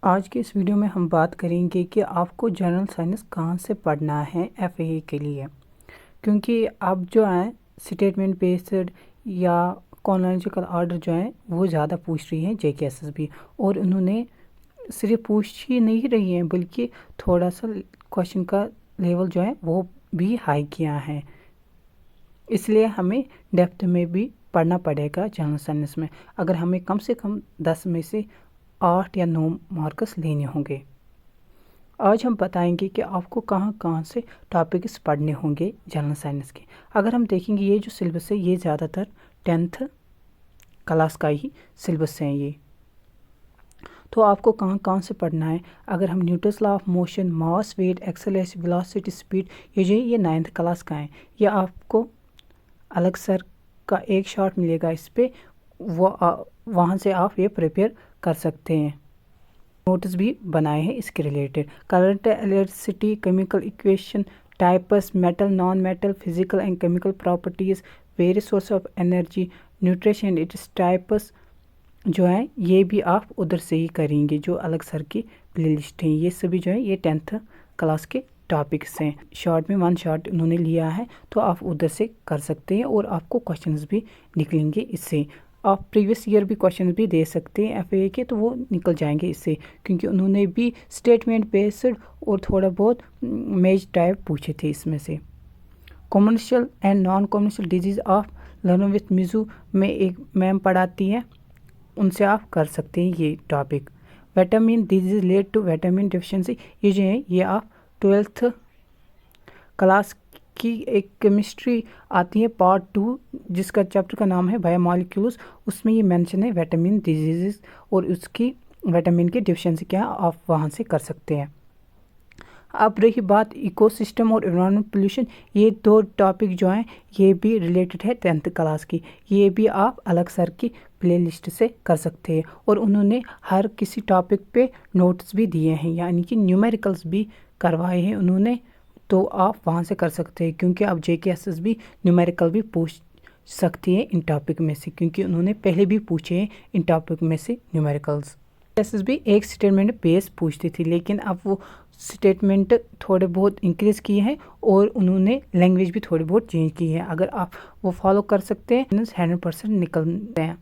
آج کے اس ویڈیو میں ہم بات کریں گے کہ آپ کو جنرل سائنس کہاں سے پڑھنا ہے ایف اے کے لیے، کیونکہ اب جو ہیں اسٹیٹمنٹ بیسڈ یا کونالوجیکل آرڈر جو ہیں وہ زیادہ پوچھ رہی ہیں جے کے ایس ایس بی، اور انہوں نے صرف پوچھ ہی نہیں رہی ہیں بلکہ تھوڑا سا کوشچن کا لیول جو ہے وہ بھی ہائی کیا ہے، اس لیے ہمیں ڈیپتھ میں بھی پڑھنا پڑے گا جنرل سائنس میں، اگر ہمیں کم سے کم 10 میں سے 8 یا 9 مارکس لینے ہوں گے۔ آج ہم بتائیں گے کہ آپ کو کہاں کہاں سے ٹاپکس پڑھنے ہوں گے جنرل سائنس کے۔ اگر ہم دیکھیں گے یہ جو سلیبس ہے یہ زیادہ تر 10th کلاس کا ہی سلیبس ہے یہ، تو آپ کو کہاں کہاں سے پڑھنا ہے۔ اگر ہم Newton's law of motion, mass, weight, acceleration, velocity, speed, یہ 9th کلاس کا ہے، یہ آپ کو الگ سر کا ایک شارٹ ملے گا اس پہ، وہاں سے آپ یہ پریپیئر کر سکتے ہیں، نوٹس بھی بنائے ہیں اس کے related. Current, electricity, chemical equation, types, metal, non metal, physical and chemical properties, various source of energy, nutrition and its types جو ہیں یہ بھی آپ ادھر سے ہی کریں گے، جو الگ سر کی پلے لسٹ ہیں، یہ سبھی جو ہیں یہ 10th کلاس کے ٹاپکس ہیں۔ شارٹ میں 1 شارٹ انہوں نے لیا ہے تو آپ ادھر سے کر سکتے ہیں، اور آپ کو کوشچنز بھی نکلیں گے اس سے۔ آپ پریویس ایئر بھی کوشچنز بھی دے سکتے ہیں ایف اے کے، تو وہ نکل جائیں گے اس سے، کیونکہ انہوں نے بھی اسٹیٹمنٹ بیسڈ اور تھوڑا بہت میج ٹائپ پوچھے تھے اس میں سے۔ Commercial and non commercial diseases of learn with میزو میں ایک میم پڑھاتی ہیں، ان سے آپ کر سکتے ہیں یہ topic. Vitamin disease lead to vitamin deficiency, یہ جو ہے یہ آپ 12th کلاس کی ایک کیمسٹری آتی ہے پارٹ 2، جس کا چیپٹر کا نام ہے بایو مالیکولز، اس میں یہ مینشن ہے وٹامن ڈیزیز اور اس کی وٹامن کی ڈیفیشنسی کیا آپ وہاں سے کر سکتے ہیں۔ اب رہی بات ایکو سسٹم اور انوائرمنٹ پولیوشن، یہ 2 ٹاپک جو ہیں یہ بھی ریلیٹڈ ہے 10th کلاس کی، یہ بھی آپ الگ سر کی پلے لسٹ سے کر سکتے ہیں، اور انہوں نے ہر کسی ٹاپک پہ نوٹس بھی دیے ہیں، یعنی کہ نیومیریکلز بھی کروائے ہیں انہوں نے، تو آپ وہاں سے کر سکتے ہیں، کیونکہ اب جے کے ایس ایس بھی نیومیریکل بھی پوچھ سکتی ہیں ان ٹاپک میں سے، کیونکہ انہوں نے پہلے بھی پوچھے ہیں ان ٹاپک میں سے نیومیریکلز۔ ایس ایس بھی ایک اسٹیٹمنٹ بیس پوچھتی تھی، لیکن اب وہ اسٹیٹمنٹ تھوڑے بہت انکریز کیے ہیں اور انہوں نے لینگویج بھی تھوڑی بہت چینج کی ہے، اگر آپ وہ فالو کر سکتے ہیں 100% نکلتے ہیں۔